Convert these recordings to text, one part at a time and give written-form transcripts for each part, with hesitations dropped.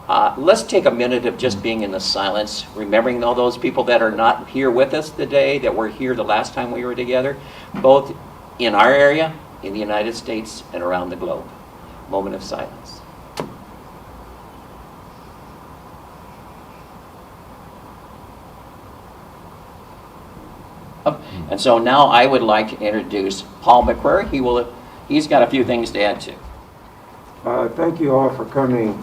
Let's take a minute of just being in the silence, remembering all those people that are not here with us today, that were here the last time we were together, both in our area, in the United States, and around the globe. Moment of silence. And so now I would like to introduce Paul McQuarrie. He's got a few things to add to. Thank you all for coming.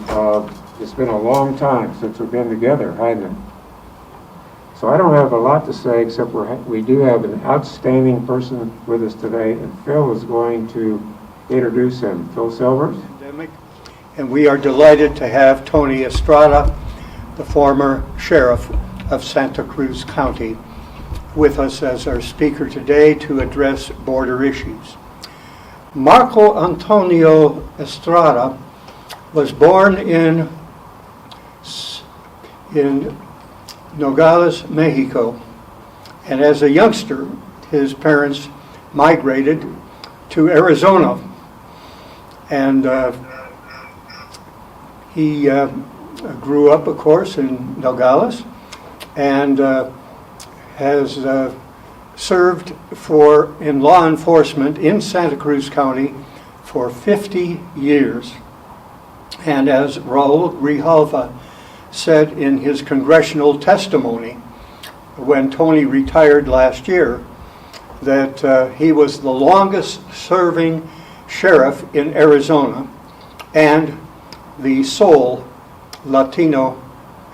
It's been a long time since we've been together, hasn't it? So I don't have a lot to say, except we do have an outstanding person with us today, and Phil is going to introduce him. Phil Silvers. And we are delighted to have Tony Estrada, the former sheriff of Santa Cruz County, with us as our speaker today to address border issues. Marco Antonio Estrada was born in Nogales, Mexico, and as a youngster, his parents migrated to Arizona, and he grew up, of course, in Nogales, and has served in law enforcement in Santa Cruz County for 50 years. And as Raul Grijalva said in his congressional testimony when Tony retired last year, that he was the longest serving sheriff in Arizona and the sole Latino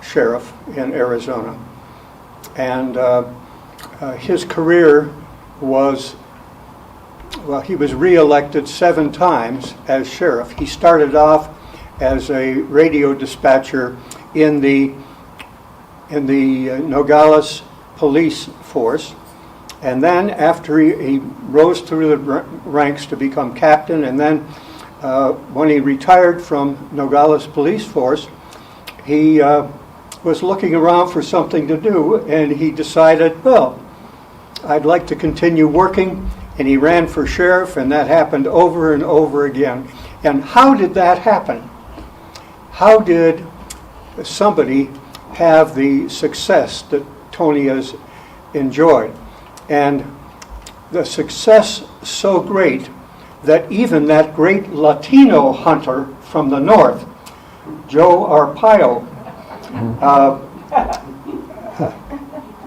sheriff in Arizona. And his career was, well, he was re-elected 7 times as sheriff. He started off as a radio dispatcher in the Nogales police force, and then after he rose through the ranks to become captain, and then when he retired from Nogales police force, he was looking around for something to do, and he decided, well, I'd like to continue working, and he ran for sheriff, and that happened over and over again. And how did that happen? How did somebody have the success that Tony has enjoyed? And the success so great that even that great Latino hunter from the north, Joe Arpaio,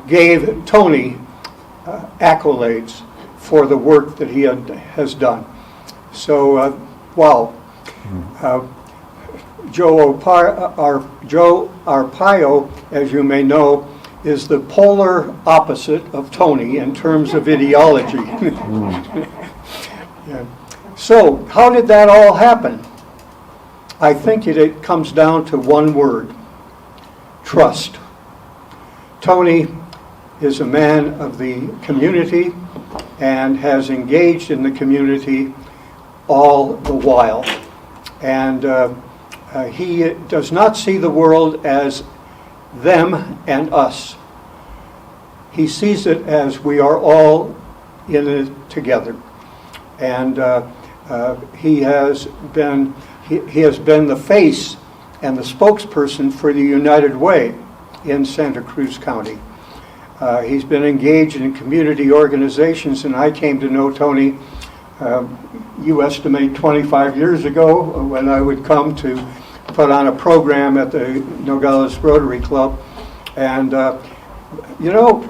gave Tony accolades for the work that he has done. So, wow. Joe Arpaio, as you may know, is the polar opposite of Tony in terms of ideology. Yeah. So, how did that all happen? I think it comes down to one word: trust. Tony is a man of the community and has engaged in the community all the while. And he does not see the world as them and us. He sees it as we are all in it together. And he has been the face and the spokesperson for the United Way in Santa Cruz County. He's been engaged in community organizations, and I came to know Tony, you estimate 25 years ago, when I would come to put on a program at the Nogales Rotary Club. And you know,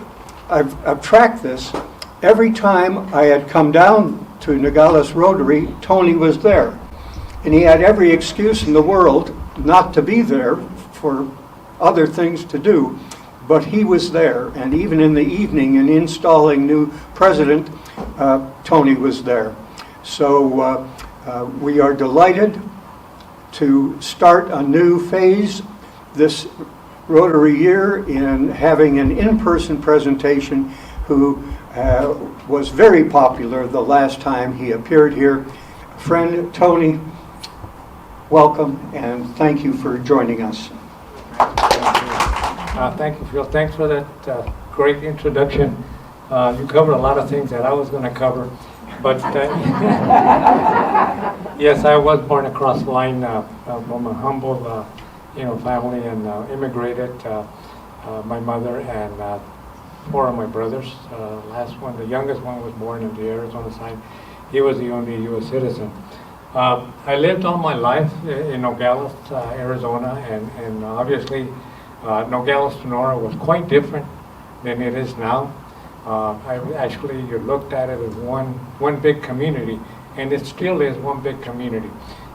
I've tracked this. Every time I had come down to Nogales Rotary, Tony was there. And he had every excuse in the world not to be there for other things to do, but he was there. And even in the evening, in installing new president, Tony was there. So we are delighted to start a new phase this Rotary year in having an in-person presentation who was very popular the last time he appeared here. Friend Tony, welcome, and thank you for joining us. Thank you, Phil. Thanks for that great introduction. You covered a lot of things that I was going to cover, but yes, I was born across the line from a humble family and immigrated. My mother and 4 of my brothers. Last one, the youngest one, was born in the Arizona side. He was the only U.S. citizen. I lived all my life in Nogales, Arizona, and obviously Nogales, Sonora was quite different than it is now. You looked at it as one big community, and it still is one big community.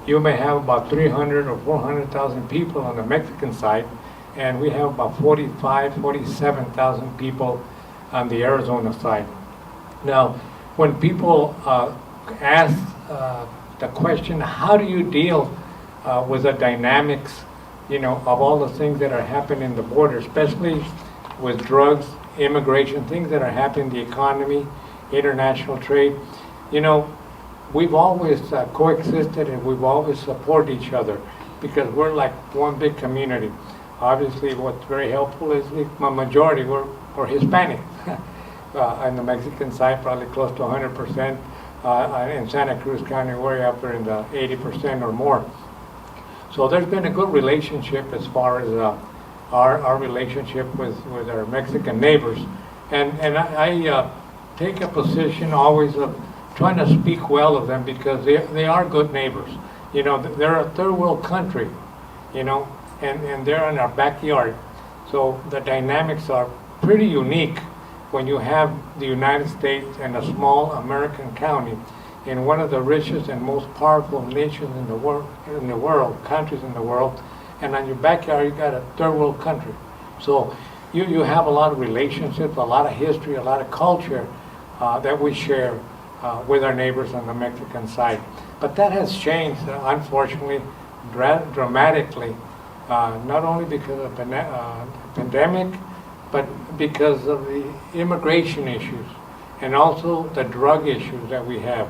You may have about 300 or 400,000 people on the Mexican side, and we have about 47,000 people on the Arizona side. Now, when people ask the question, how do you deal with the dynamics, of all the things that are happening in the border, especially with drugs, immigration, things that are happening in the economy, international trade, we've always coexisted and we've always supported each other because we're like one big community. Obviously, what's very helpful is the majority were Hispanic. On the Mexican side, probably close to 100%. In Santa Cruz County, we're up there in the 80% or more. So there's been a good relationship as far as our relationship with our Mexican neighbors. And I take a position always of trying to speak well of them because they are good neighbors. They're a third world country, and they're in our backyard. So the dynamics are pretty unique when you have the United States and a small American county in one of the richest and most powerful nations in the world, countries in the world, and on your backyard you got a third world country. So you have a lot of relationships, a lot of history, a lot of culture that we share with our neighbors on the Mexican side. But that has changed, unfortunately, dramatically, not only because of the pandemic, but because of the immigration issues and also the drug issues that we have.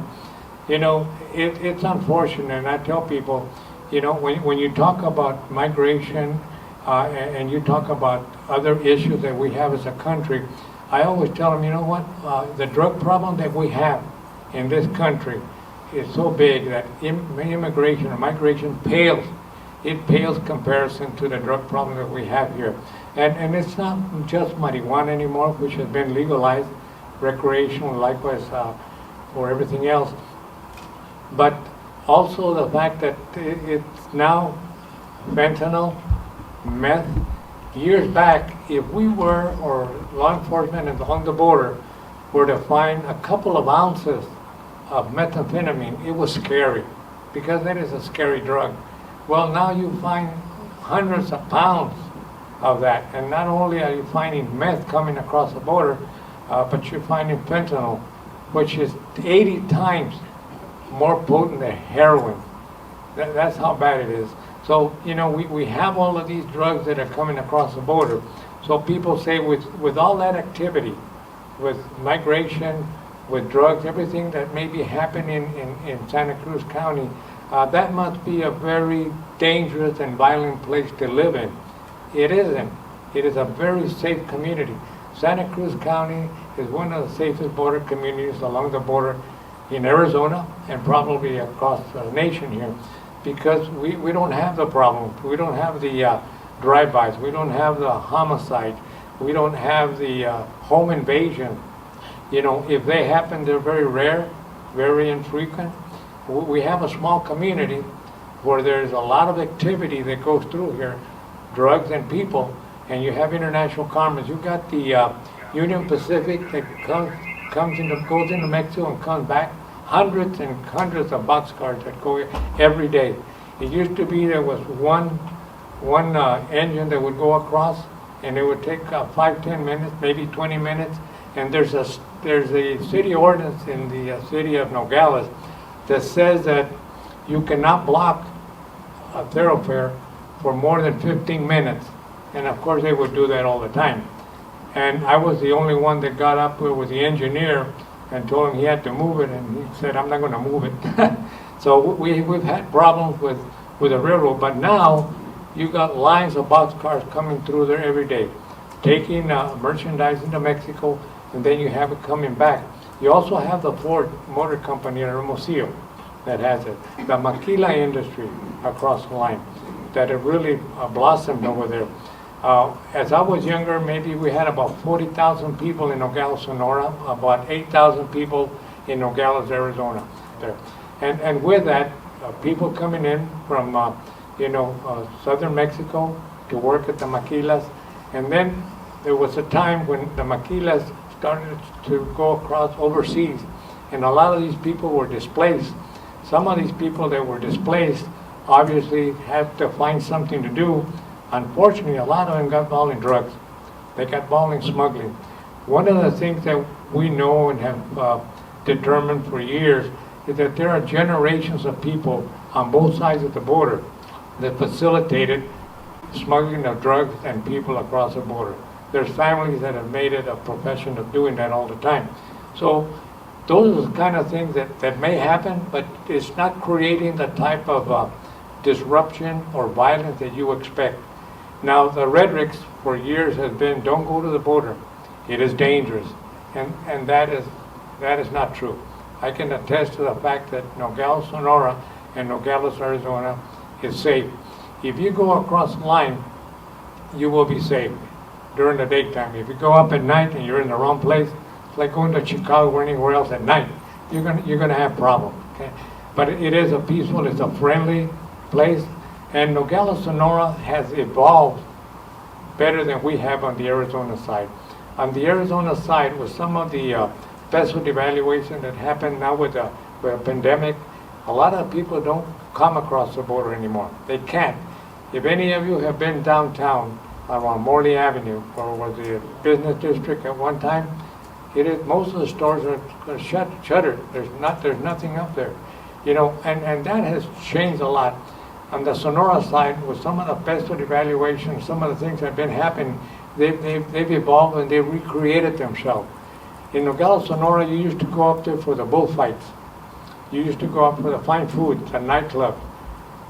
It's unfortunate, and I tell people, when you talk about migration and you talk about other issues that we have as a country, I always tell them, the drug problem that we have in this country is so big that immigration or migration pales. It pales comparison to the drug problem that we have here. And it's not just marijuana anymore, which has been legalized, recreational, likewise for everything else. But also the fact that it's now fentanyl, meth. Years back, if we were, or law enforcement along the border, were to find a couple of ounces of methamphetamine, it was scary, because that is a scary drug. Well, now you find hundreds of pounds of that, and not only are you finding meth coming across the border, but you're finding fentanyl, which is 80 times more potent than heroin. That's how bad it is. So, we have all of these drugs that are coming across the border. So people say with all that activity, with migration, with drugs, everything that may be happening in Santa Cruz County, that must be a very dangerous and violent place to live in. It isn't. It is a very safe community. Santa Cruz County is one of the safest border communities along the border in Arizona and probably across the nation here, because we don't have the problem. We don't have the drive-bys. We don't have the homicide. We don't have the home invasion. If they happen, they're very rare, very infrequent. We have a small community where there's a lot of activity that goes through here, drugs and people, and you have international commerce. You've got the Union Pacific that goes into Mexico and comes back. Hundreds and hundreds of boxcars that go every day. It used to be there was one engine that would go across, and it would take 5-10 minutes, maybe 20 minutes. And there's a city ordinance in the city of Nogales that says that you cannot block a thoroughfare for more than 15 minutes. And of course they would do that all the time. And I was the only one that got up with the engineer and told him he had to move it, and he said, I'm not going to move it. So we've had problems with the railroad, but now you've got lines of boxcars coming through there every day, taking merchandise into Mexico, and then you have it coming back. You also have the Ford Motor Company in Hermosillo that has it, the maquila industry across the line. that it really blossomed over there. As I was younger, maybe we had about 40,000 people in Nogales, Sonora, about 8,000 people in Nogales, Arizona. There, and with that, people coming in from southern Mexico to work at the maquilas, and then there was a time when the maquilas started to go across overseas, and a lot of these people were displaced. Some of these people that were displaced obviously had to find something to do. Unfortunately, a lot of them got involved in drugs. They got involved in smuggling. One of the things that we know and have determined for years is that there are generations of people on both sides of the border that facilitated smuggling of drugs and people across the border. There's families that have made it a profession of doing that all the time. So those are the kind of things that may happen, but it's not creating the type of disruption or violence that you expect. Now, the rhetoric for years has been, don't go to the border. It is dangerous. And that is not true. I can attest to the fact that Nogales, Sonora, and Nogales, Arizona is safe. If you go across the line, you will be safe during the daytime. If you go up at night and you're in the wrong place, it's like going to Chicago or anywhere else at night. You're gonna have problems. Okay? But it is a peaceful, it's a friendly place. And Nogales, Sonora has evolved better than we have on the Arizona side. On the Arizona side, with some of the peso devaluation that happened now with the pandemic, a lot of people don't come across the border anymore. They can't. If any of you have been downtown around Morley Avenue, or was the business district at one time, most of the stores are shuttered. There's nothing up there, and that has changed a lot. On the Sonora side, with some of the peso devaluation, some of the things that have been happening, they've evolved and they've recreated themselves. In Nogales, Sonora, you used to go up there for the bullfights. You used to go up for the fine food, the nightclub,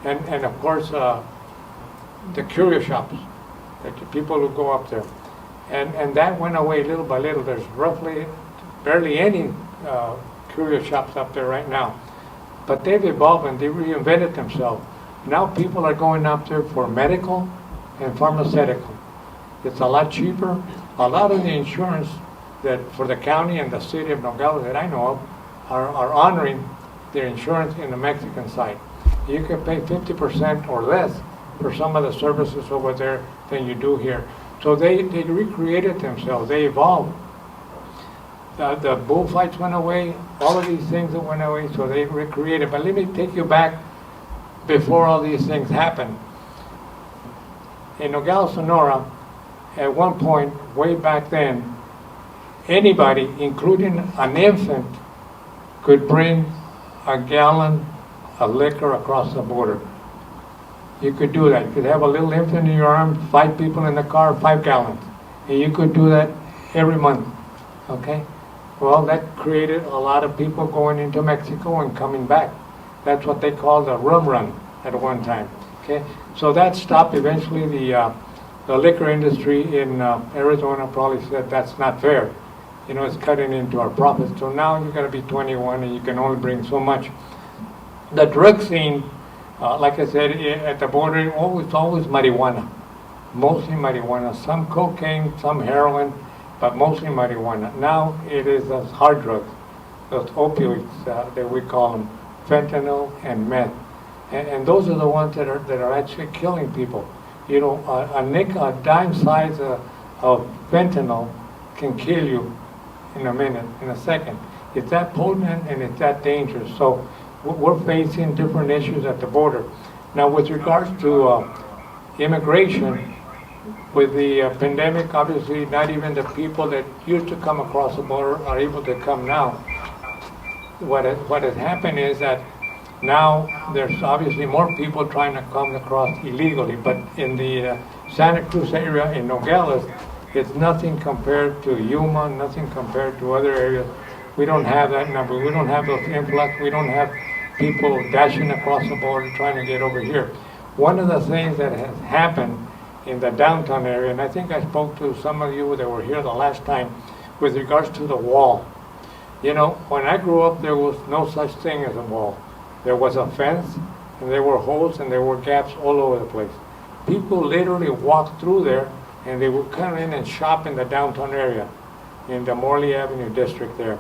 and of course the curio shops, the people who go up there. And that went away little by little. There's roughly barely any curio shops up there right now. But they've evolved and they reinvented themselves. Now people are going up there for medical and pharmaceutical. It's a lot cheaper. A lot of the insurance that for the county and the city of Nogales that I know of are honoring their insurance in the Mexican side. You can pay 50% or less for some of the services over there than you do here. So they recreated themselves. They evolved. The bullfights went away. All of these things that went away, so they recreated. But let me take you back before all these things happened. In Nogales, Sonora, at one point, way back then, anybody, including an infant, could bring a gallon of liquor across the border. You could do that. You could have a little infant in your arm, 5 people in the car, 5 gallons. And you could do that every month. Okay? Well, that created a lot of people going into Mexico and coming back. That's what they called the rum run at one time. Okay? So that stopped eventually. The liquor industry in Arizona probably said that's not fair. It's cutting into our profits. So now you've got to be 21 and you can only bring so much. The drug scene, like I said, at the border, it's always marijuana. Mostly marijuana. Some cocaine, some heroin, but mostly marijuana. Now it is those hard drugs, those opioids that we call them, fentanyl and meth. And those are the ones that are actually killing people. A dime size of fentanyl can kill you in a minute, in a second. It's that potent and it's that dangerous. So we're facing different issues at the border. Now, with regards to immigration, with the pandemic, obviously not even the people that used to come across the border are able to come now. What has happened is that now there's obviously more people trying to come across illegally, but in the Santa Cruz area in Nogales, it's nothing compared to Yuma, nothing compared to other areas. We don't have that number. We don't have those influx. We don't have people dashing across the border trying to get over here. One of the things that has happened in the downtown area, and I think I spoke to some of you that were here the last time, with regards to the wall. When I grew up, there was no such thing as a wall. There was a fence, and there were holes and there were gaps all over the place. People literally walked through there, and they would come in and shop in the downtown area, in the Morley Avenue district there.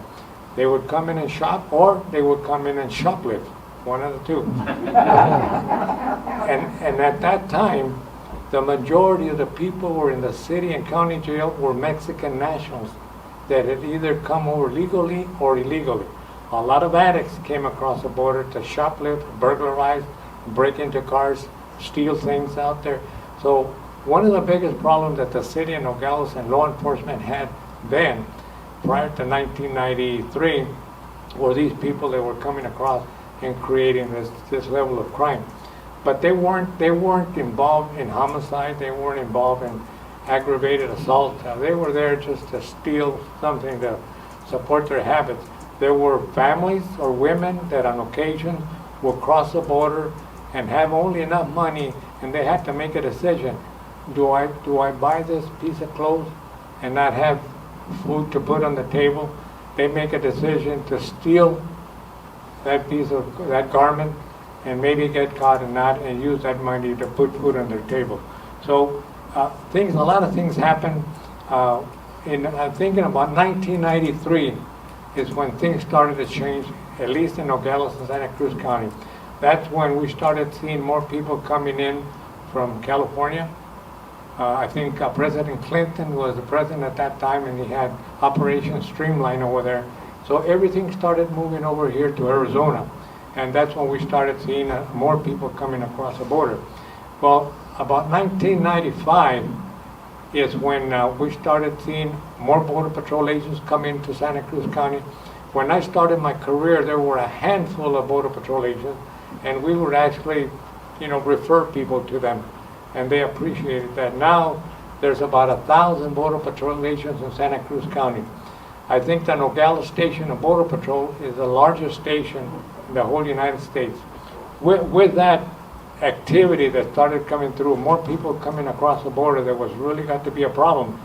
They would come in and shop, or they would come in and shoplift, one of the two. And at that time, the majority of the people who were in the city and county jail were Mexican nationals that had either come over legally or illegally. A lot of addicts came across the border to shoplift, burglarize, break into cars, steal things out there. So one of the biggest problems that the city of Nogales and law enforcement had then, prior to 1993, were these people that were coming across and creating this level of crime. But they weren't involved in homicide. They weren't involved in aggravated assault. They were there just to steal something to support their habits. There were families or women that on occasion would cross the border and have only enough money, and they had to make a decision. Do I buy this piece of clothes and not have food to put on the table? They make a decision to steal that garment and maybe get caught and use that money to put food on their table. So a lot of things happened. I'm thinking about 1993 is when things started to change, at least in Nogales and Santa Cruz County. That's when we started seeing more people coming in from California. I think President Clinton was the president at that time, and he had Operation Streamline over there. So everything started moving over here to Arizona, and that's when we started seeing more people coming across the border. Well, about 1995 is when we started seeing more Border Patrol agents come into Santa Cruz County. When I started my career, there were a handful of Border Patrol agents, and we would actually, refer people to them, and they appreciated that. Now, there's about 1,000 Border Patrol agents in Santa Cruz County. I think the Nogales Station of Border Patrol is the largest station in the whole United States. With that activity that started coming through, more people coming across the border, there was really got to be a problem.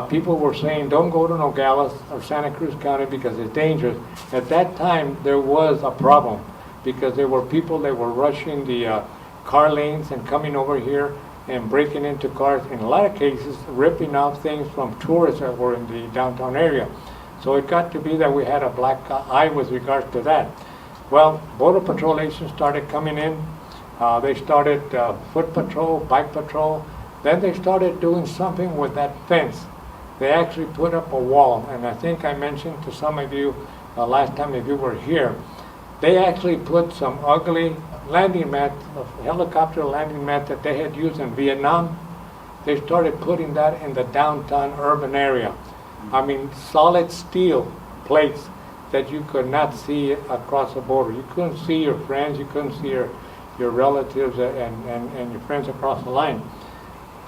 People were saying, don't go to Nogales or Santa Cruz County because it's dangerous. At that time, there was a problem because there were people that were rushing the car lanes and coming over here and breaking into cars, in a lot of cases, ripping off things from tourists that were in the downtown area. So it got to be that we had a black eye with regards to that. Well, Border Patrol agents started coming in. They started foot patrol, bike patrol. Then they started doing something with that fence. They actually put up a wall, and I think I mentioned to some of you last time if you were here, they actually put some ugly landing mat, helicopter landing mat that they had used in Vietnam. They started putting that in the downtown urban area. I mean, solid steel plates that you could not see across the border. You couldn't see your friends, you couldn't see your relatives and your friends across the line.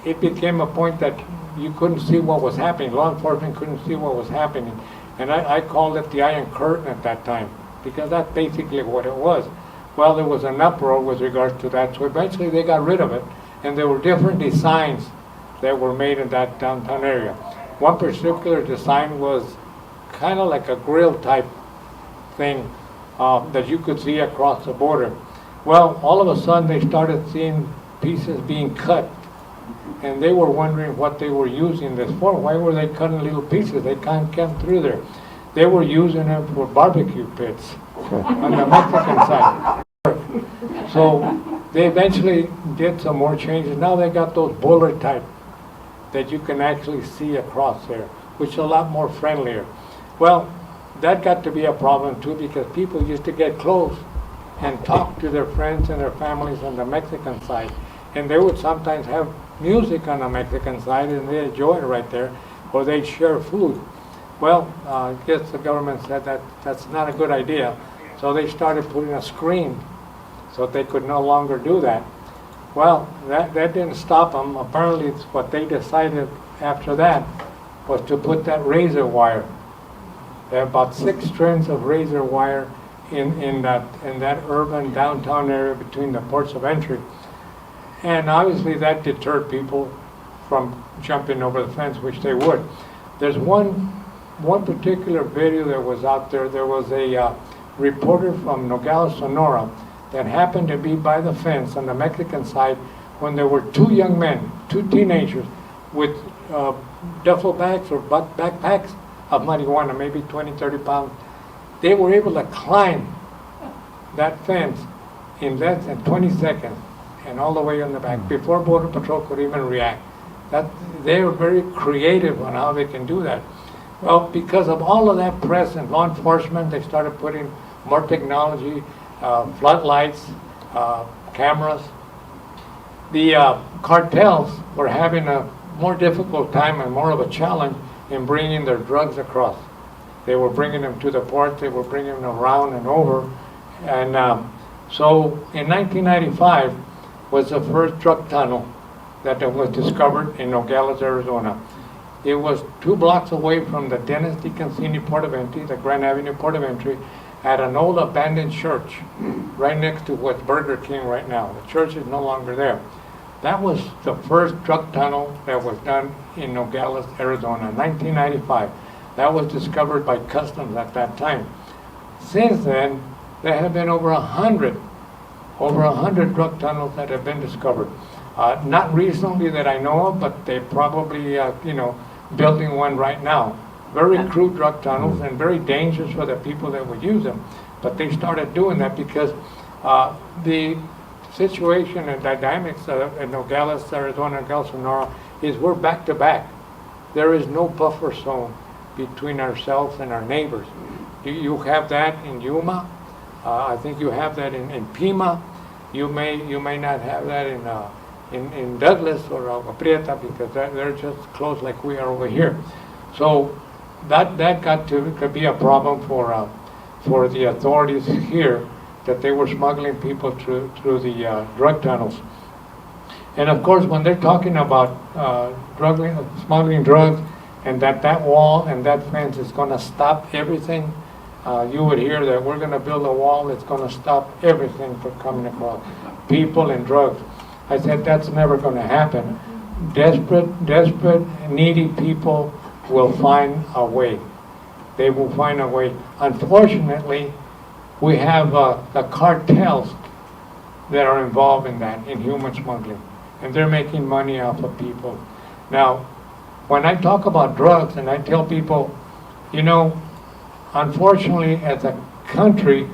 It became a point that you couldn't see what was happening. Law enforcement couldn't see what was happening. And I called it the Iron Curtain at that time, because that's basically what it was. Well, there was an uproar with regards to that, so eventually they got rid of it, and there were different designs that were made in that downtown area. One particular design was kind of like a grill type thing that you could see across the border. Well, all of a sudden they started seeing pieces being cut, and they were wondering what they were using this for. Why were they cutting little pieces? They can't come through there. They were using them for barbecue pits on the Mexican side. So they eventually did some more changes. Now they got those bullet type that you can actually see across there, which is a lot more friendlier. Well, that got to be a problem too, because people used to get close and talk to their friends and their families on the Mexican side. And they would sometimes have music on the Mexican side, and they enjoy it right there, or they'd share food. Well, I guess the government said that that's not a good idea, so they started putting a screen so they could no longer do that. Well, that didn't stop them. Apparently, it's what they decided after that was to put that razor wire. There are about 6 strands of razor wire in that urban downtown area between the ports of entry. And obviously that deterred people from jumping over the fence, which they would. There's one particular video that was out there. There was a reporter from Nogales, Sonora, that happened to be by the fence on the Mexican side when there were two young men, two teenagers, with duffel bags or backpacks of marijuana, maybe 20, 30 pounds. They were able to climb that fence in less than 20 seconds and all the way on the back before Border Patrol could even react. They were very creative on how they can do that. Well, because of all of that press and law enforcement, they started putting more technology, floodlights, cameras. The cartels were having a more difficult time and more of a challenge in bringing their drugs across. They were bringing them to the port, they were bringing them around and over. And so in 1995 was the first drug tunnel that was discovered in Nogales, Arizona. It was 2 blocks away from the Dennis D. Cancini Port of Entry, the Grand Avenue Port of Entry, at an old abandoned church right next to what's Burger King right now. The church is no longer there. That was the first drug tunnel that was done in Nogales, Arizona, 1995. That was discovered by Customs at that time. Since then, there have been over 100 drug tunnels that have been discovered. Not recently that I know of, but they probably, building one right now. Very crude drug tunnels and very dangerous for the people that would use them. But they started doing that because the situation and dynamics in Nogales, Arizona, and Nogales, Sonora is we're back to back. There is no buffer zone between ourselves and our neighbors. You have that in Yuma. I think you have that in Pima. You may not have that in Douglas or Prieta because they're just close like we are over here. So that could be a problem for the authorities here, that they were smuggling people through the drug tunnels. And of course, when they're talking about smuggling drugs, and that wall and that fence is going to stop everything, you would hear that we're going to build a wall that's going to stop everything from coming across, people and drugs. I said that's never going to happen. Desperate, needy people will find a way. They will find a way. Unfortunately, we have the cartels that are involved in that, in human smuggling, and they're making money off of people. Now, when I talk about drugs and I tell people, unfortunately, as a country,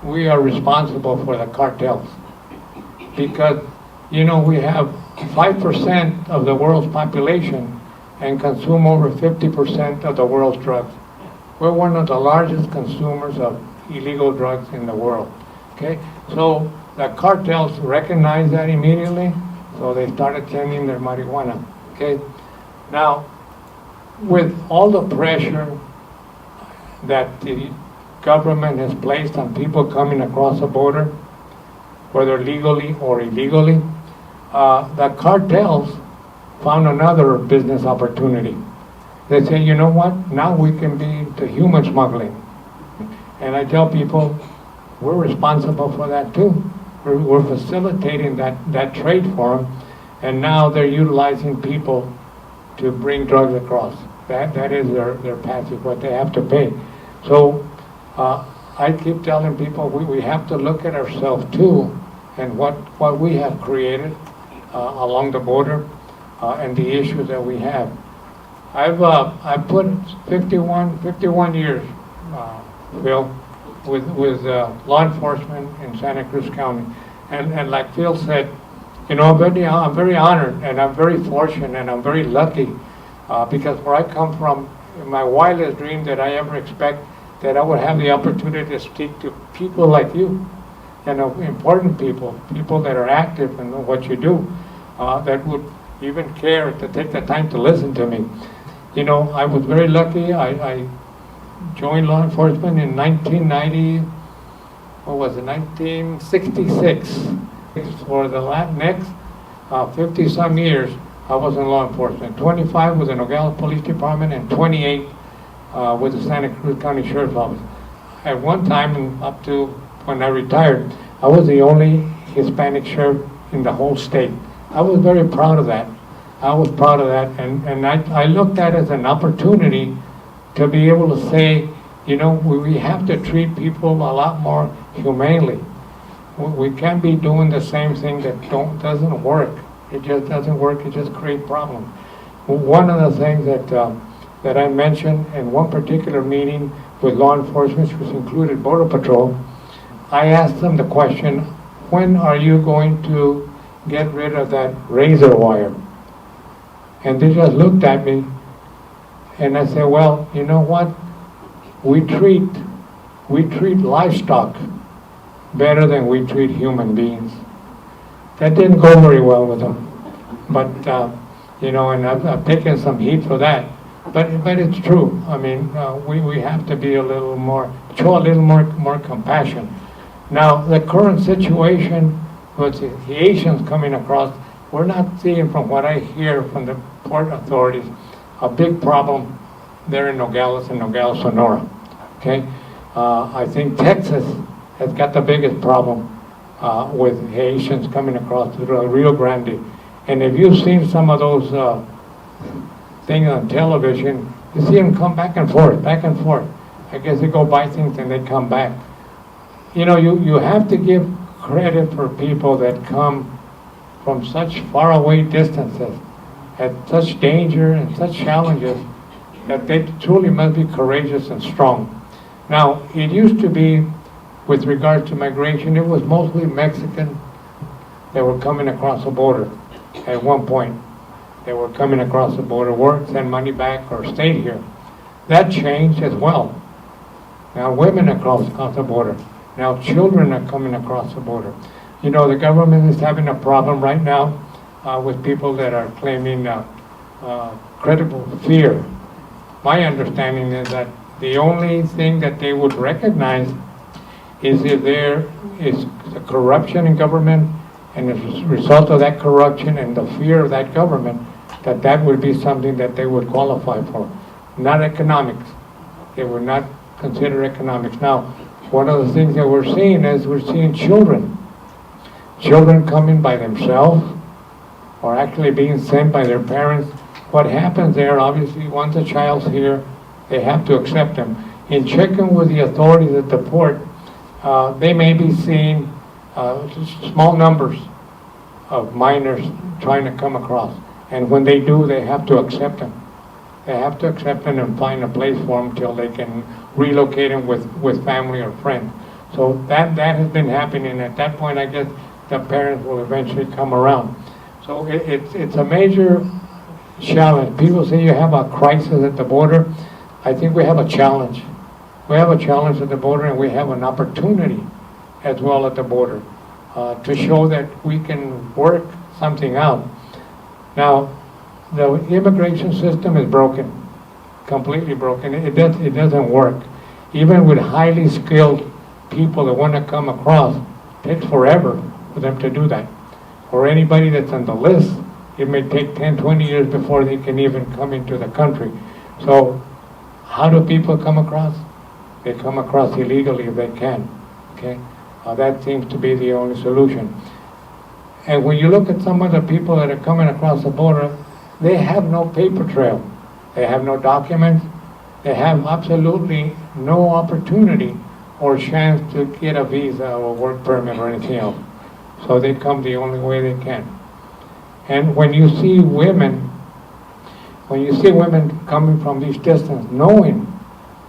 we are responsible for the cartels because, we have 5% of the world's population and consume over 50% of the world's drugs. We're one of the largest consumers of illegal drugs in the world. Okay, so the cartels recognize that immediately, so they started sending their marijuana. Okay, now with all the pressure that the government has placed on people coming across the border, whether legally or illegally, the cartels found another business opportunity. They say, you know what, now we can be into human smuggling. And I tell people, we're responsible for that too. We're facilitating that trade for them, and now they're utilizing people to bring drugs across. That is their passive, what they have to pay. So I keep telling people we have to look at ourselves too, and what we have created along the border and the issues that we have. I've put 51 years, Phil, with law enforcement in Santa Cruz County, and like Phil said, I'm very honored and I'm very fortunate and I'm very lucky because where I come from, my wildest dream that I ever expect that I would have the opportunity to speak to people like you, important people that are active in what you do, that would even care to take the time to listen to me. I was very lucky. I joined law enforcement in 1966. For the next 50-some years, I was in law enforcement. 25 with the Nogales Police Department and 28 with the Santa Cruz County Sheriff's Office. At one time, up to when I retired, I was the only Hispanic sheriff in the whole state. I was very proud of that. And I looked at it as an opportunity to be able to say, we have to treat people a lot more humanely. We can't be doing the same thing that doesn't work. It just doesn't work. It just creates problems. One of the things that I mentioned in one particular meeting with law enforcement, which included Border Patrol, I asked them the question, when are you going to get rid of that razor wire? And they just looked at me, and I said, well, you know what? We treat livestock better than we treat human beings. That didn't go very well with them. But, and I've taken some heat for that. But it's true. I mean, we have to be show a little more compassion. Now, the current situation with the Haitians coming across, we're not seeing, from what I hear from the port authorities, a big problem there in Nogales and Nogales, Sonora. Okay? I think Texas has got the biggest problem with Haitians coming across the Rio Grande. And if you've seen some of those things on television, you see them come back and forth, back and forth. I guess they go buy things and they come back. You know, you have to give credit for people that come from such faraway distances, at such danger and such challenges, that they truly must be courageous and strong. Now, it used to be, with regard to migration, it was mostly Mexican that were coming across the border at one point. They were coming across the border, work, send money back, or stayed here. That changed as well. Now women across the border. Now children are coming across the border. You know, the government is having a problem right now with people that are claiming credible fear. My understanding is that the only thing that they would recognize is if there is the corruption in government, and as a result of that corruption and the fear of that government, that would be something that they would qualify for. Not economics. They would not consider economics. Now, one of the things that we're seeing is we're seeing children. Children coming by themselves, or actually being sent by their parents. What happens there, obviously, once a child's here, they have to accept them. In checking with the authorities at the port, they may be seeing small numbers of minors trying to come across. And when they do, they have to accept them. They have to accept them and find a place for them till they can relocate them with family or friends. So that has been happening. At that point, I guess the parents will eventually come around. So it's a major challenge. People say you have a crisis at the border. I think we have a challenge. We have a challenge at the border, and we have an opportunity as well at the border to show that we can work something out. Now, the immigration system is broken, completely broken. It doesn't work. Even with highly skilled people that want to come across, it takes forever for them to do that. For anybody that's on the list, it may take 10, 20 years before they can even come into the country. So how do people come across? They come across illegally if they can. Okay, that seems to be the only solution. And when you look at some of the people that are coming across the border, they have no paper trail. They have no documents. They have absolutely no opportunity or chance to get a visa or work permit or anything else. So they come the only way they can. And when you see women coming from these distances, knowing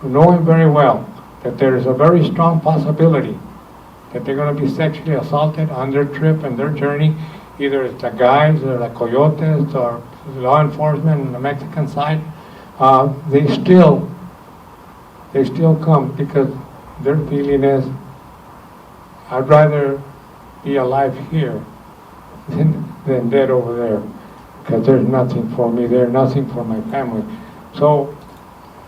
very well that there is a very strong possibility that they're going to be sexually assaulted on their trip and their journey, either it's the guys or the coyotes or law enforcement on the Mexican side, they still come because their feeling is, I'd rather be alive here than dead over there, because there's nothing for me there, nothing for my family. So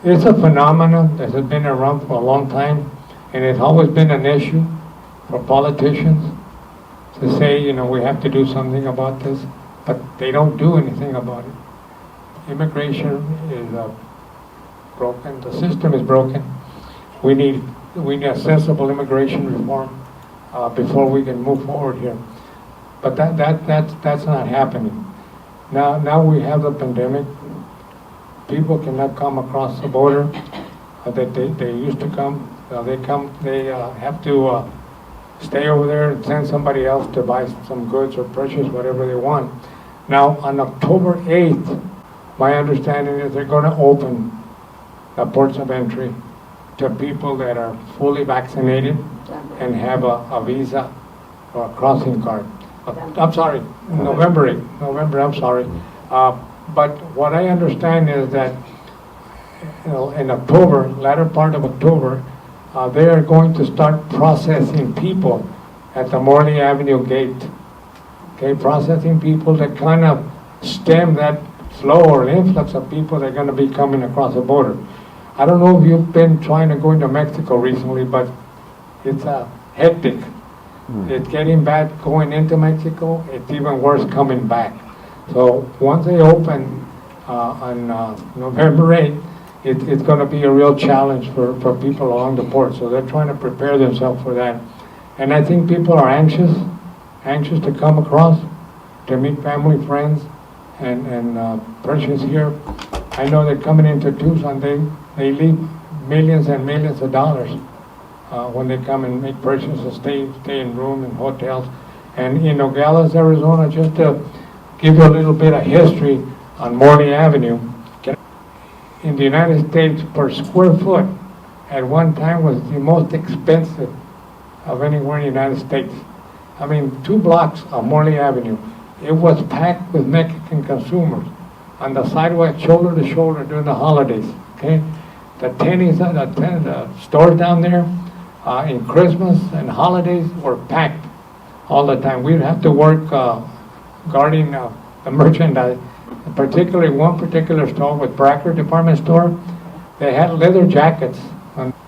it's a phenomenon that has been around for a long time, and it's always been an issue for politicians to say, you know, we have to do something about this, but they don't do anything about it. Immigration is broken. The system is broken. We need accessible immigration reform before we can move forward here. But that's not happening. Now we have the pandemic. People cannot come across the border that they used to come. They have to stay over there and send somebody else to buy some goods or purchase whatever they want. Now, on October 8th, my understanding is they're going to open the ports of entry to people that are fully vaccinated and have a visa or a crossing card. I'm sorry, November 8th, I'm sorry. But what I understand is that in October, latter part of October, they are going to start processing people at the Morley Avenue gate. Okay, processing people to kind of stem that flow or influx of people that are going to be coming across the border. I don't know if you've been trying to go into Mexico recently, but it's hectic. It's getting bad going into Mexico. It's even worse coming back. So once they open on November 8th, it's going to be a real challenge for people along the port. So they're trying to prepare themselves for that. And I think people are anxious to come across, to meet family, friends, and purchase here. I know they're coming into Tucson. They leave millions and millions of dollars when they come and make purchases, stay in room and hotels. And in Nogales, Arizona, just to give you a little bit of history on Morley Avenue, in the United States per square foot at one time was the most expensive of anywhere in the United States. I mean, 2 blocks of Morley Avenue, it was packed with Mexican consumers on the sidewalk, shoulder to shoulder during the holidays. Okay, the stores down there in Christmas and holidays were packed all the time. We'd have to work guarding the merchandise. Particularly one particular store with Bracker department store, they had leather jackets,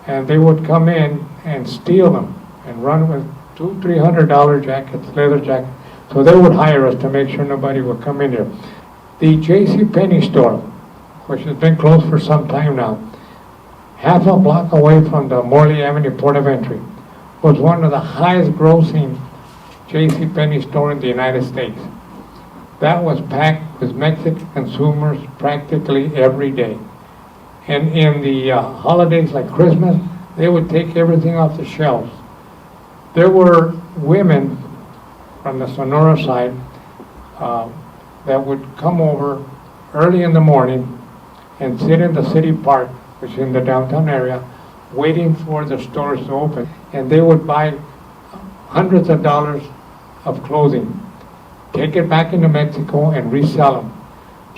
and they would come in and steal them and run with $200-300 jackets, leather jackets. So they would hire us to make sure nobody would come in there. The J.C. Penney store, which has been closed for some time now, half a block away from the Morley Avenue port of entry, was one of the highest grossing J.C. Penney store in the United States. That was packed with Mexican consumers practically every day. And in the holidays like Christmas, they would take everything off the shelves. There were women from the Sonora side that would come over early in the morning and sit in the city park, which is in the downtown area, waiting for the stores to open. And they would buy hundreds of dollars of clothing, take it back into Mexico and resell them.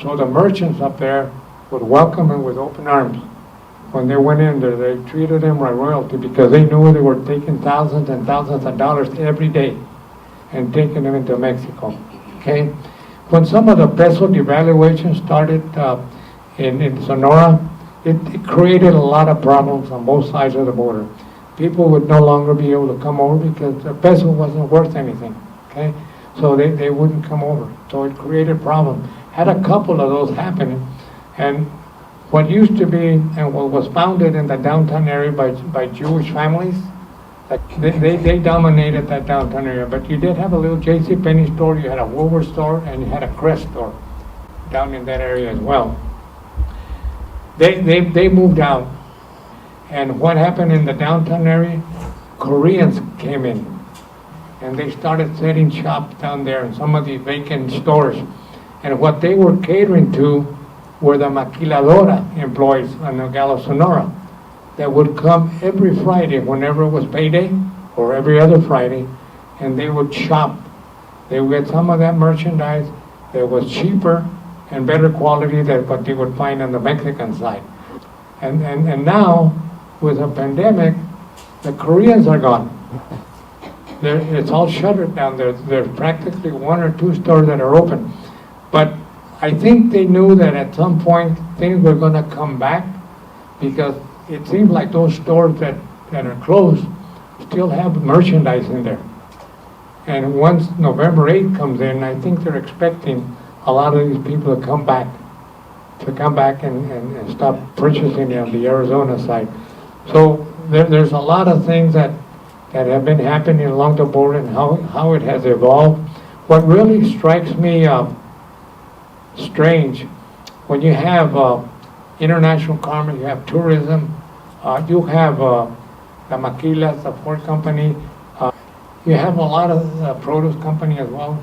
So the merchants up there would welcome them with open arms. When they went in there, they treated them like royalty because they knew they were taking thousands and thousands of dollars every day and taking them into Mexico. Okay? When some of the peso devaluation started in Sonora, it created a lot of problems on both sides of the border. People would no longer be able to come over because the peso wasn't worth anything. Okay? So they wouldn't come over. So it created problems. Had a couple of those happening. And what used to be, and what was founded in the downtown area by Jewish families, like they dominated that downtown area. But you did have a little J.C. Penney store, you had a Woolworth store, and you had a Crest store down in that area as well. They moved out. And what happened in the downtown area? Koreans came in. And they started setting shop down there in some of the vacant stores. And what they were catering to were the maquiladora employees on Nogales, Sonora, that would come every Friday whenever it was payday, or every other Friday, and they would shop. They would get some of that merchandise that was cheaper and better quality than what they would find on the Mexican side. And now, with the pandemic, the Koreans are gone. It's all shuttered down there. There's practically 1 or 2 stores that are open. But I think they knew that at some point things were going to come back, because it seems like those stores that are closed still have merchandise in there. And once November 8th comes in, I think they're expecting a lot of these people to come back and stop purchasing on the Arizona side. So there's a lot of things that have been happening along the border and how it has evolved. What really strikes me strange, when you have international commerce, you have tourism, you have the maquilas, the Ford company, You have a lot of produce company as well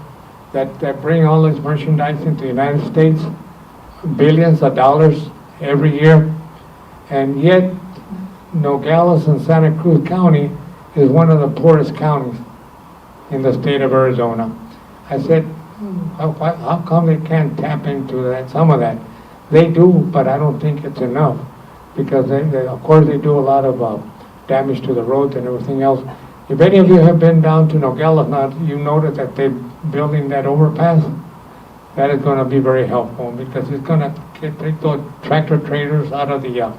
that bring all this merchandise into the United States, billions of dollars every year, and yet Nogales and Santa Cruz County is one of the poorest counties in the state of Arizona. I said, how come they can't tap into that, some of that? They do, but I don't think it's enough, because of course they do a lot of damage to the roads and everything else. If any of you have been down to Nogales now, you notice that they're building that overpass. That is going to be very helpful, because it's going to take those tractor trailers out of the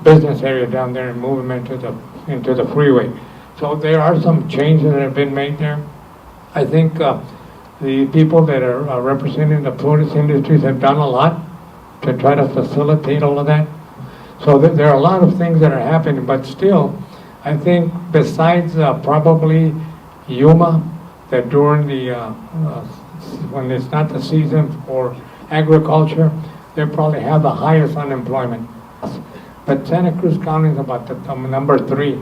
business area down there and move them into the freeway. So there are some changes that have been made there. I think the people that are representing the produce industries have done a lot to try to facilitate all of that. So there are a lot of things that are happening, but still, I think besides probably Yuma, that during the when it's not the season for agriculture, they probably have the highest unemployment. But Santa Cruz County is about the number 3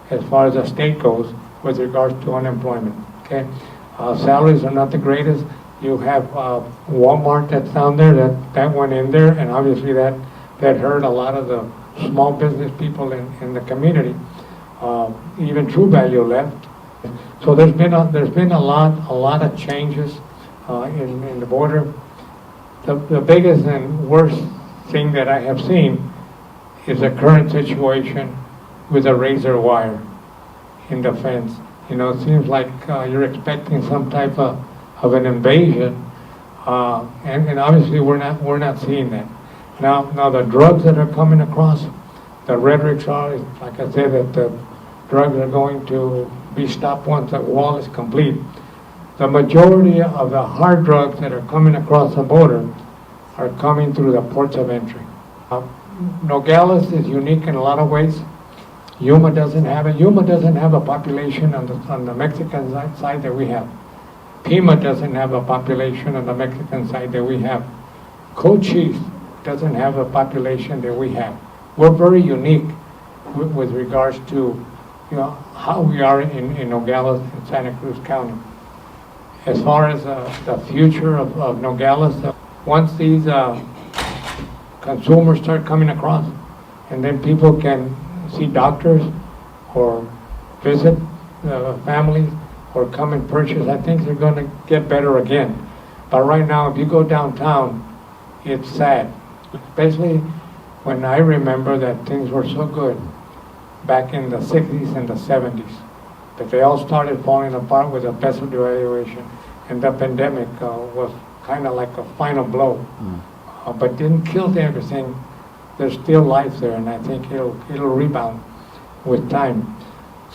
as far as the state goes with regards to unemployment. Okay, salaries are not the greatest. You have Walmart that's down there, that went in there, and obviously that hurt a lot of the small business people in the community. Even True Value left. So there's been a lot of changes in the border. The biggest and worst thing that I have seen is the current situation with the razor wire in the fence. You know, it seems like you're expecting some type of an invasion, and obviously we're not seeing that. Now the drugs that are coming across, the rhetorics are, like I said, that the drugs are going to be stopped once the wall is complete. The majority of the hard drugs that are coming across the border are coming through the ports of entry. Nogales is unique in a lot of ways. Yuma doesn't have it. Yuma doesn't have a population on the Mexican side that we have. Pima doesn't have a population on the Mexican side that we have. Cochise doesn't have a population that we have. We're very unique with regards to, you know, how we are in Nogales and Santa Cruz County. As far as the future of Nogales, once these consumers start coming across, and then people can see doctors or visit families or come and purchase, I think they're going to get better again. But right now, if you go downtown, it's sad. Especially when I remember that things were so good back in the 60s and the 70s, that they all started falling apart with the peso devaluation, and the pandemic was kind of like a final blow, but didn't kill everything. There's still life there, and I think it'll rebound with time.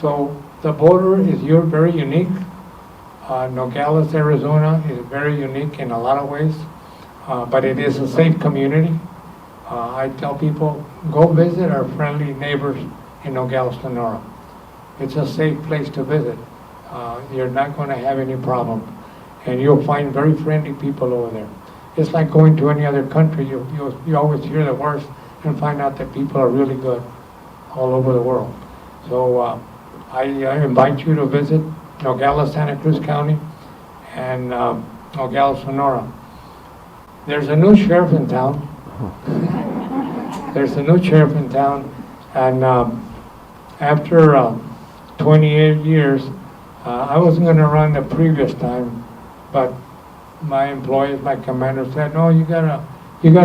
So the border is very unique. Nogales, Arizona is very unique in a lot of ways, but it is a safe community. I tell people, go visit our friendly neighbors in Nogales, Sonora. It's a safe place to visit. You're not going to have any problem, and you'll find very friendly people over there. It's like going to any other country. You always hear the worst and find out that people are really good all over the world. So I invite you to visit Nogales, Santa Cruz County, and Nogales, Sonora. There's a new sheriff in town. There's a new sheriff in town, and after 28 years, I wasn't going to run the previous time, but my employees, my commander said, no, you gotta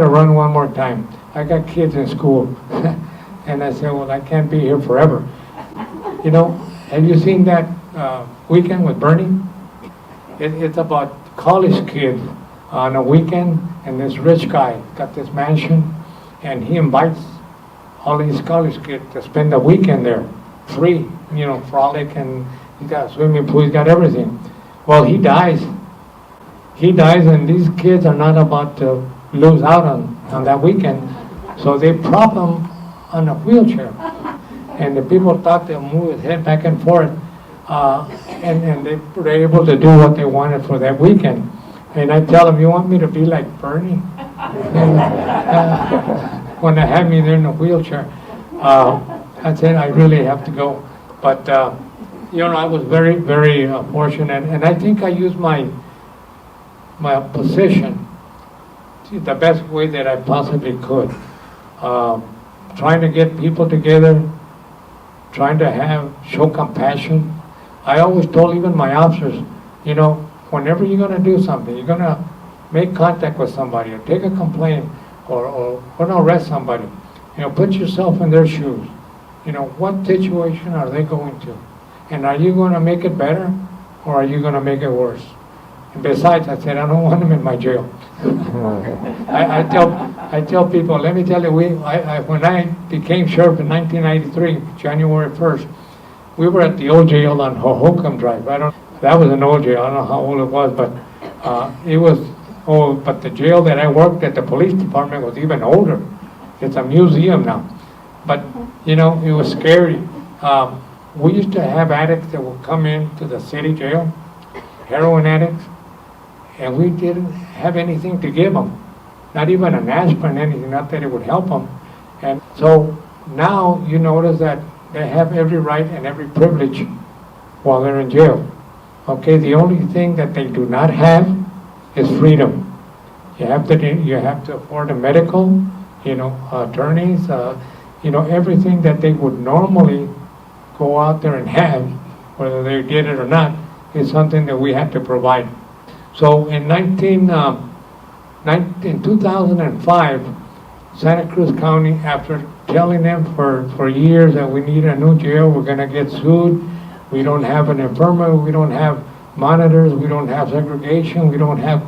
run one more time. I got kids in school. And I said, well, I can't be here forever. You know, have you seen that Weekend with Bernie? It's about college kids on a weekend, and this rich guy got this mansion, and he invites all these college kids to spend the weekend there, free, you know, frolic, and he's got a swimming pool, he's got everything. Well, he dies. He dies, and these kids are not about to lose out on that weekend, so they prop him on a wheelchair, and the people thought they'll move his head back and forth, and they were able to do what they wanted for that weekend. And I tell them, you want me to be like Bernie? And, when they had me there in a wheelchair, I said, I really have to go. But I was very, very fortunate, and I think I used my position the best way that I possibly could. Trying to get people together, trying to show compassion. I always told even my officers, whenever you're going to do something, you're going to make contact with somebody or take a complaint or want to arrest somebody, put yourself in their shoes. What situation are they going to? And are you going to make it better or are you going to make it worse? And besides, I said, I don't want them in my jail. I tell people, let me tell you, when I became sheriff in 1993, January 1st, we were at the old jail on Hohokam Drive. That was an old jail. I don't know how old it was, but it was old. But the jail that I worked at, the police department, was even older. It's a museum now. But, it was scary. We used to have addicts that would come into the city jail, heroin addicts, and we didn't have anything to give them. Not even an aspirin, anything, not that it would help them. And so now you notice that they have every right and every privilege while they're in jail. Okay, the only thing that they do not have is freedom. You have to afford a medical, attorneys, everything that they would normally go out there and have, whether they did it or not, is something that we had to provide. So in 2005, Santa Cruz County, after telling them for years that we need a new jail, we're going to get sued, we don't have an infirmary, we don't have monitors, we don't have segregation, we don't have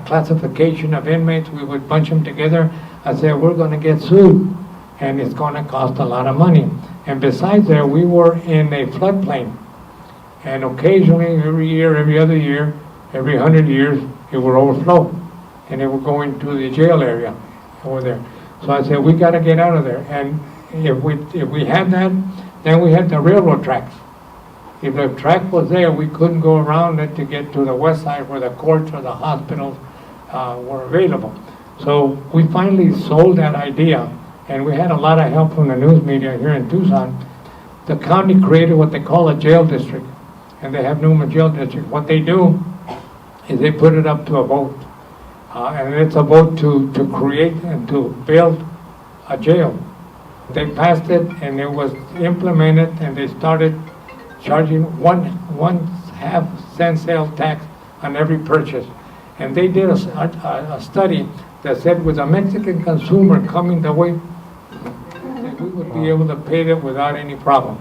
classification of inmates, we would bunch them together. I said, we're going to get sued, and it's going to cost a lot of money. And besides that, we were in a floodplain, and occasionally, every year, every other year, every 100 years, it would overflow, and it would go into the jail area over there. So I said, we got to get out of there. And if we had that, then we had the railroad tracks. If the track was there, we couldn't go around it to get to the west side where the courts or the hospitals were available. So we finally sold that idea, and we had a lot of help from the news media here in Tucson. The county created what they call a jail district, and they have Newman Jail District. What they do is they put it up to a vote. And it's a vote to create and to build a jail. They passed it, and it was implemented, and they started charging one half cent sales tax on every purchase. And they did a study that said with a Mexican consumer coming the way, that we would be able to pay it without any problem.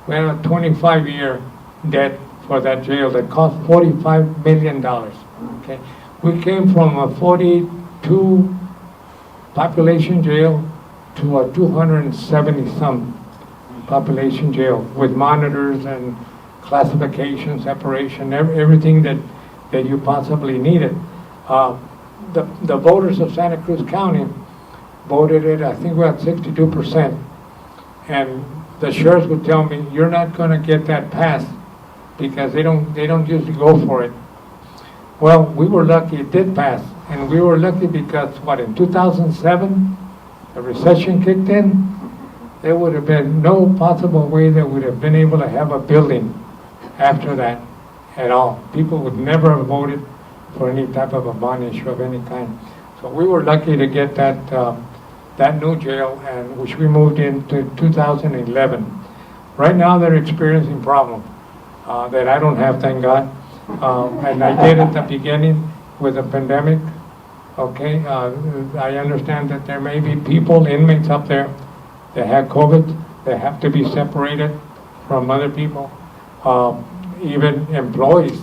We had a 25-year debt for that jail that cost $45 million. Okay, we came from a 42 population jail to a 270-some population jail with monitors and classification, separation, everything that you possibly needed. The voters of Santa Cruz County voted it, I think we're at 62%. And the sheriffs would tell me, you're not going to get that passed because they don't usually go for it. Well, we were lucky it did pass, and we were lucky because, in 2007, the recession kicked in. There would have been no possible way that we'd have been able to have a building after that at all. People would never have voted for any type of a bond issue of any kind. So we were lucky to get that new jail, and which we moved into 2011. Right now, they're experiencing problems that I don't have, thank God. And I did at the beginning with the pandemic. Okay, I understand that there may be people, inmates up there that have COVID, that have to be separated from other people. Even employees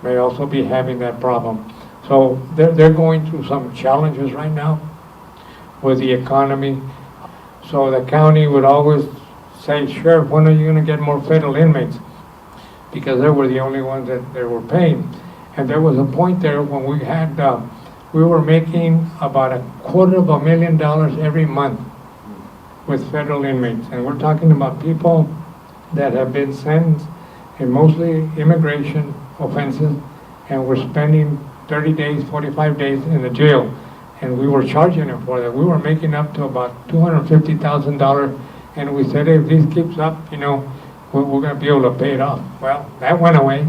may also be having that problem. So they're going through some challenges right now with the economy. So the county would always say, Sheriff, when are you going to get more federal inmates? Because they were the only ones that they were paying. And there was a point there when we were making about $250,000 every month with federal inmates. And we're talking about people that have been sentenced in mostly immigration offenses, and we're spending 30 days, 45 days in the jail. And we were charging them for that. We were making up to about $250,000. And we said, hey, if this keeps up, we're going to be able to pay it off. Well, that went away.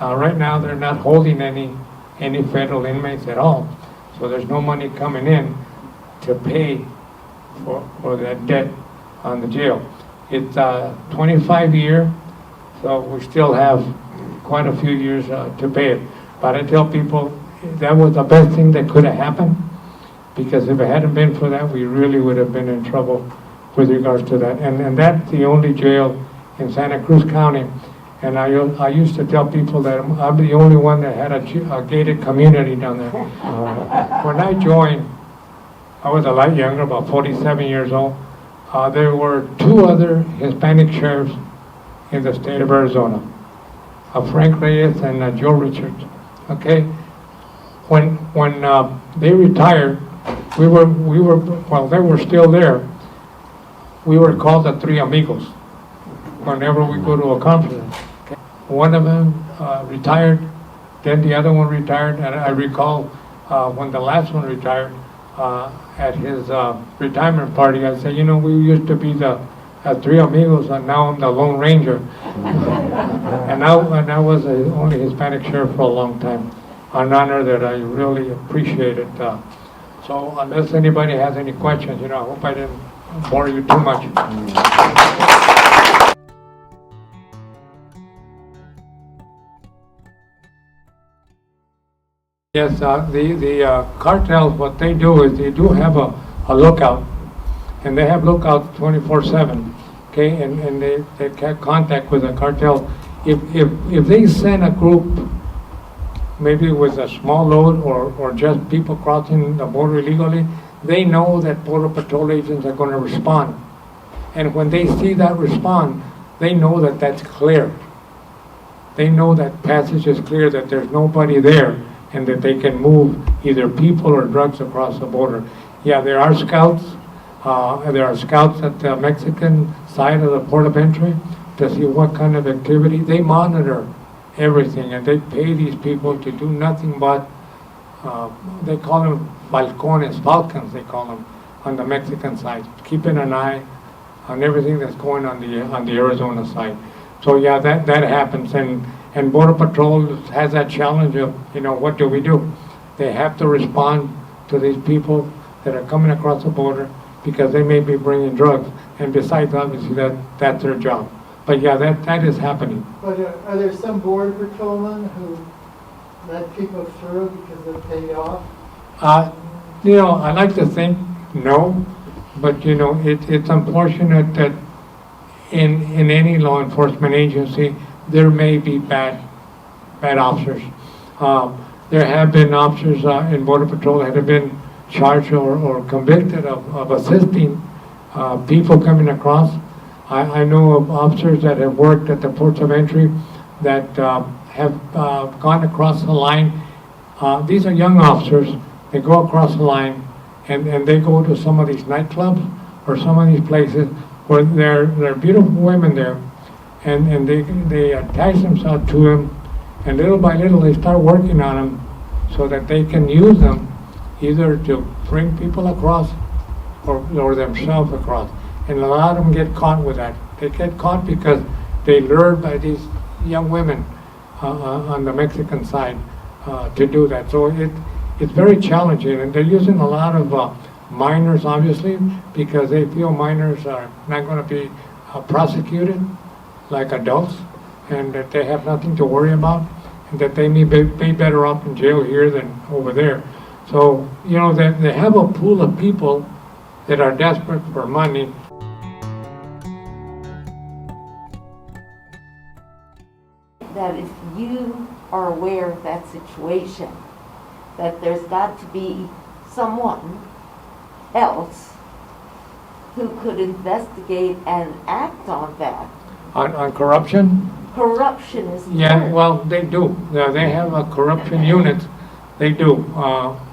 Right now, they're not holding any federal inmates at all. So there's no money coming in to pay for that debt on the jail. It's 25 year, so we still have quite a few years to pay it. But I tell people that was the best thing that could have happened, because if it hadn't been for that, we really would have been in trouble with regards to that. And that's the only jail in Santa Cruz County. And I used to tell people that I'm the only one that had a gated community down there. When I joined, I was a lot younger, about 47 years old. There were 2 other Hispanic sheriffs in the state of Arizona, Frank Reyes and Joe Richards. Okay, when they retired, they were still there. We were called the Three Amigos whenever we go to a conference. Okay. One of them retired, then the other one retired, and I recall when the last one retired, at his retirement party, I said, you know, we used to be the Three Amigos, and now I'm the Lone Ranger. and I was the only Hispanic sheriff for a long time. An honor that I really appreciated. So unless anybody has any questions, you know, I hope I didn't bore you too much. Yes, the cartels, what they do is they do have a lookout, and they have lookouts 24/7, okay, and they get contact with the cartel. If they send a group, maybe with a small load or just people crossing the border illegally, they know that Border Patrol agents are going to respond. And when they see that respond, they know that that's clear. They know that passage is clear, that there's nobody there, and that they can move either people or drugs across the border. Yeah, there are scouts. There are scouts at the Mexican side of the port of entry to see what kind of activity. They monitor everything, and they pay these people to do nothing but, they call them balcones, falcons they call them, on the Mexican side, keeping an eye on everything that's going on the Arizona side. So yeah, that happens, and Border Patrol has that challenge of, you know, what do we do? They have to respond to these people that are coming across the border because they may be bringing drugs, and besides, obviously, that's their job. But yeah, that is happening. But are there some border patrolmen who let people through because they're paid off? You know, I like to think no, but you know, it's unfortunate that in any law enforcement agency there may be bad officers. There have been officers in Border Patrol that have been charged or convicted of assisting people coming across. I know of officers that have worked at the ports of entry that have gone across the line. These are young officers. They go across the line and they go to some of these nightclubs or some of these places where there are beautiful women there, and they attach themselves to them, and little by little they start working on them so that they can use them either to bring people across or themselves across. And a lot of them get caught with that. They get caught because they lured by these young women on the Mexican side to do that. So it's very challenging, and they're using a lot of minors, obviously, because they feel minors are not going to be prosecuted like adults, and that they have nothing to worry about, and that they may be better off in jail here than over there. So, you know, they have a pool of people that are desperate for money. That if you are aware of that situation, that there's got to be someone else who could investigate and act on that. On corruption? Corruption is Yeah, there. well, they do. They have a corruption unit. They do.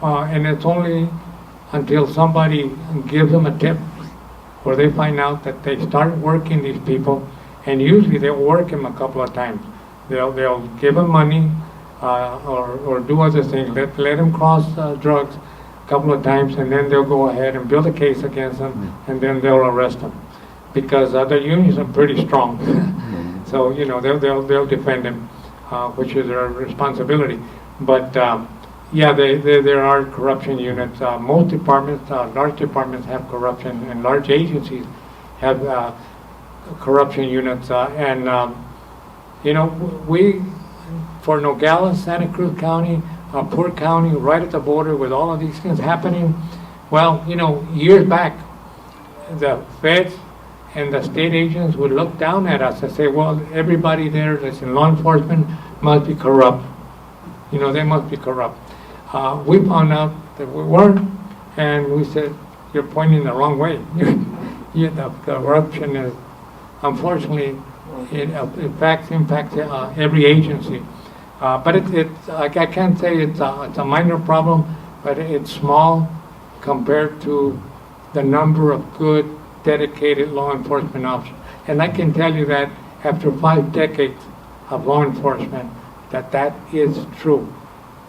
And it's only until somebody gives them a tip where they find out that they start working these people, and usually they'll work them a couple of times. They'll give them money or do other things. Let them cross drugs a couple of times, and then they'll go ahead and build a case against them, and then they'll arrest them. Because the unions are pretty strong. So, they'll defend him, which is their responsibility. But, yeah, there are corruption units. Most departments, large departments have corruption, and large agencies have corruption units. We, for Nogales, Santa Cruz County, a poor county right at the border with all of these things happening, well, years back, the feds and the state agents would look down at us and say, well, everybody there that's in law enforcement must be corrupt. They must be corrupt. We found out that we weren't, and we said, you're pointing the wrong way. The corruption is, unfortunately, it impacts every agency. But I can't say it's a minor problem, but it's small compared to the number of good, dedicated law enforcement officers. And I can tell you that after 5 decades of law enforcement, that is true.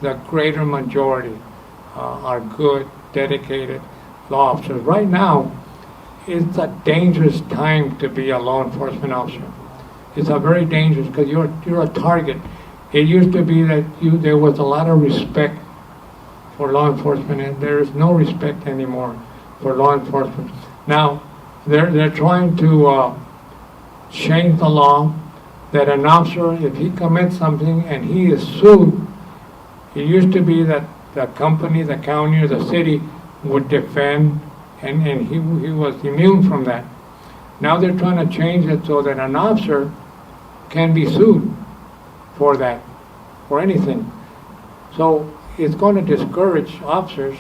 The greater majority are good, dedicated law officers. Right now, it's a dangerous time to be a law enforcement officer. It's a very dangerous, because you're a target. It used to be that there was a lot of respect for law enforcement, and there is no respect anymore for law enforcement. Now, they're trying to change the law that an officer, if he commits something and he is sued, it used to be that the company, the county, or the city would defend, and he was immune from that. Now they're trying to change it so that an officer can be sued for that, for anything. So it's going to discourage officers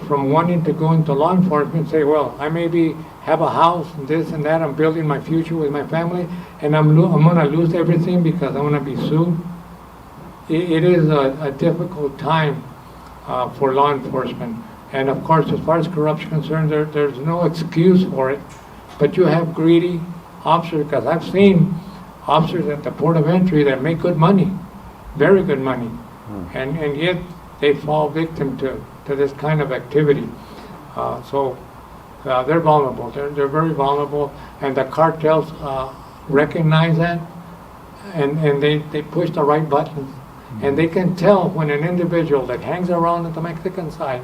from wanting to go into law enforcement and say, well, I maybe have a house, and this and that, I'm building my future with my family, and I'm going to lose everything because I'm going to be sued. It is a difficult time for law enforcement. And of course, as far as corruption is concerned, there's no excuse for it. But you have greedy officers, because I've seen officers at the port of entry that make good money, very good money, and yet they fall victim to this kind of activity. So they're vulnerable. They're very vulnerable, and the cartels recognize that, and they push the right buttons. And they can tell when an individual that hangs around at the Mexican side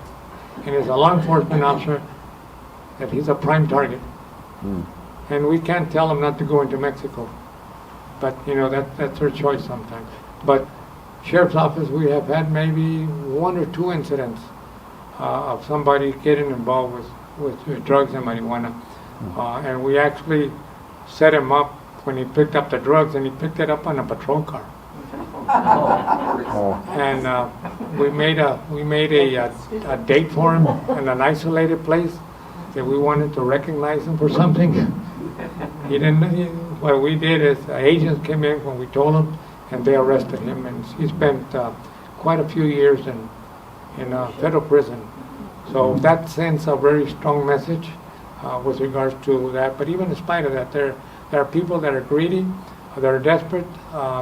and is a law enforcement officer that he's a prime target. And we can't tell them not to go into Mexico. But, that's their choice sometimes. But Sheriff's Office, we have had maybe 1 or 2 incidents of somebody getting involved with drugs and marijuana. And we actually set him up when he picked up the drugs, and he picked it up on a patrol car. And we made a date for him in an isolated place that we wanted to recognize him for something. He didn't. What we did is agents came in when we told them, and they arrested him, and he spent quite a few years in federal prison. So that sends a very strong message with regards to that. But even in spite of that, there are people that are greedy, that are desperate,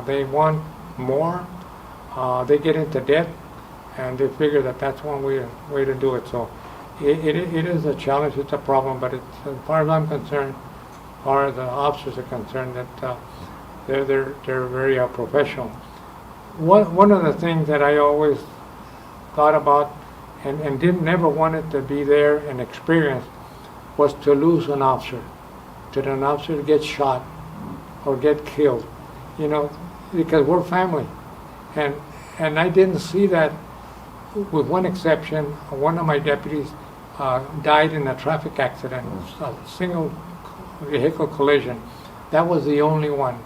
they want more, they get into debt, and they figure that that's one way to do it. So it is a challenge, it's a problem, but as far as I'm concerned, as far as the officers are concerned, that they're very professional. One of the things that I always thought about and never wanted to be there and experience was to lose an officer, to an officer to get shot or get killed, because we're family. And I didn't see that, with one exception. One of my deputies died in a traffic accident, a single vehicle collision. That was the only one.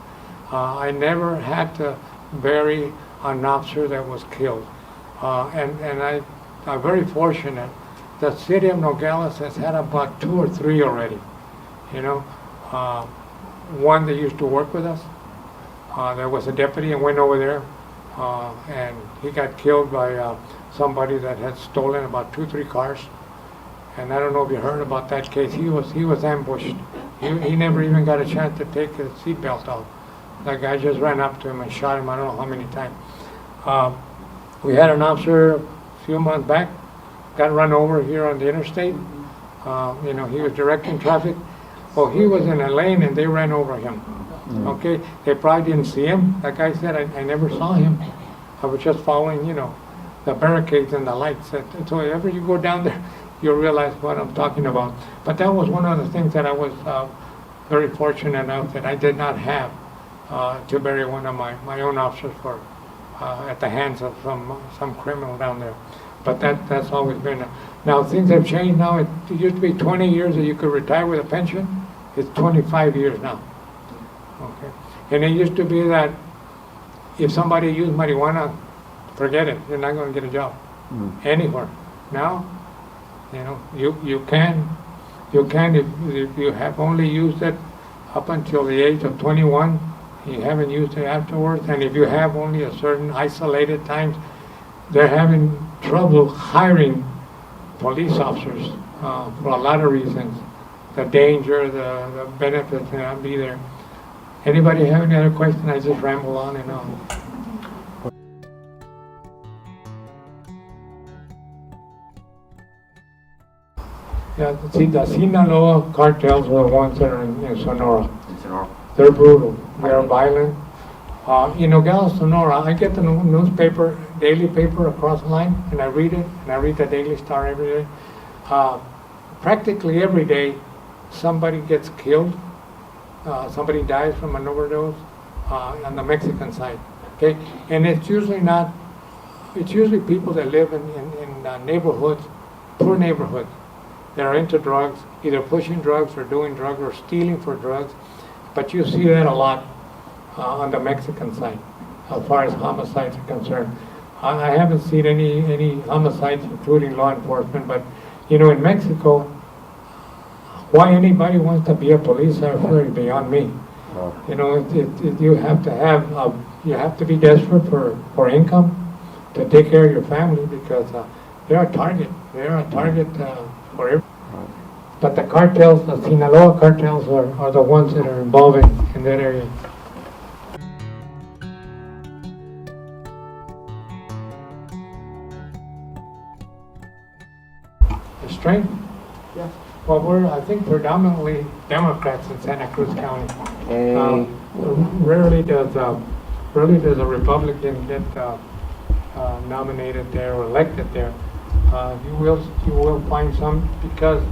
I never had to bury an officer that was killed. And I'm very fortunate. The city of Nogales has had about 2 or 3 already. One that used to work with us, there was a deputy and went over there, and he got killed by somebody that had stolen about 2 or 3 cars. And I don't know if you heard about that case. He was ambushed. He never even got a chance to take his seatbelt off. That guy just ran up to him and shot him, I don't know how many times. We had an officer a few months back, got run over here on the interstate. He was directing traffic. Well, he was in a lane and they ran over him. Okay, they probably didn't see him. Like I said, I never saw him. I was just following, the barricades and the lights. So whenever you go down there, you'll realize what I'm talking about. But that was one of the things that I was very fortunate enough that I did not have to bury one of my own officers for at the hands of some criminal down there. But that's always been. Now things have changed now. It used to be 20 years that you could retire with a pension. It's 25 years now. Okay, and it used to be that if somebody used marijuana, forget it. You're not going to get a job anywhere. Now, you can if you have only used it up until the age of 21. You haven't used it afterwards, and if you have only a certain isolated times, they're having trouble hiring police officers for a lot of reasons. The danger, the benefits may not be there. Anybody have any other question? I just ramble on and on. Yeah, see, the Sinaloa cartels are the ones that are in Sonora. They're brutal. They're violent. In Nogales, Sonora, I get the newspaper, daily paper across the line, and I read it, and I read the Daily Star every day. Practically every day, somebody gets killed. Somebody dies from an overdose on the Mexican side. Okay, and it's usually people that live in neighborhoods, poor neighborhoods. They're into drugs, either pushing drugs or doing drugs or stealing for drugs. But you see that a lot on the Mexican side, as far as homicides are concerned. I haven't seen any homicides, including law enforcement, but in Mexico, why anybody wants to be a police officer is beyond me. You have to be desperate for income to take care of your family because they're a target. They're a target for everyone. But the cartels, the Sinaloa cartels, are the ones that are involved in that area. The strength? Yeah. Well, I think predominantly Democrats in Santa Cruz County. Rarely does a Republican get nominated there or elected there. You will find some because.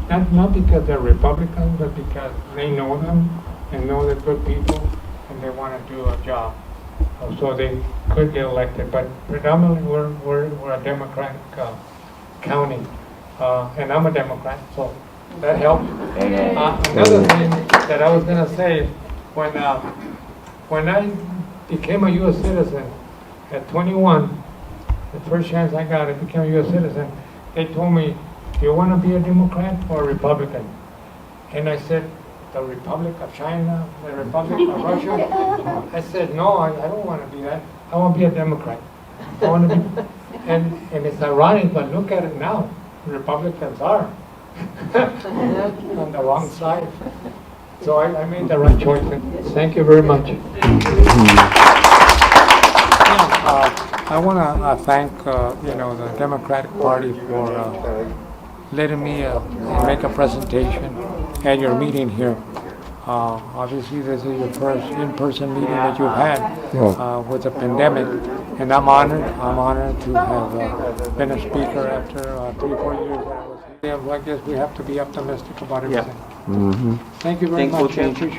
Not because they're Republicans, but because they know them and know they're good people and they want to do a job. So they could get elected. But predominantly we're a Democratic county, and I'm a Democrat, so that helped. Another thing that I was going to say, when I became a U.S. citizen at 21, the first chance I got, I became a U.S. citizen, they told me, do you want to be a Democrat or a Republican? And I said, the Republic of China, the Republic of Russia? I said, no, I don't want to be that. I want to be a Democrat. I want to be, and it's ironic, but look at it now. Republicans are on the wrong side. So I made the right choice. Thank you very much. I want to thank the Democratic Party for letting me make a presentation at your meeting here. Obviously, this is your first in-person meeting that you've had with the pandemic, and I'm honored to have been a speaker after 3-4 years that I was here. I guess we have to be optimistic about everything. Yeah. Thank you very Things will much. I change. appreciate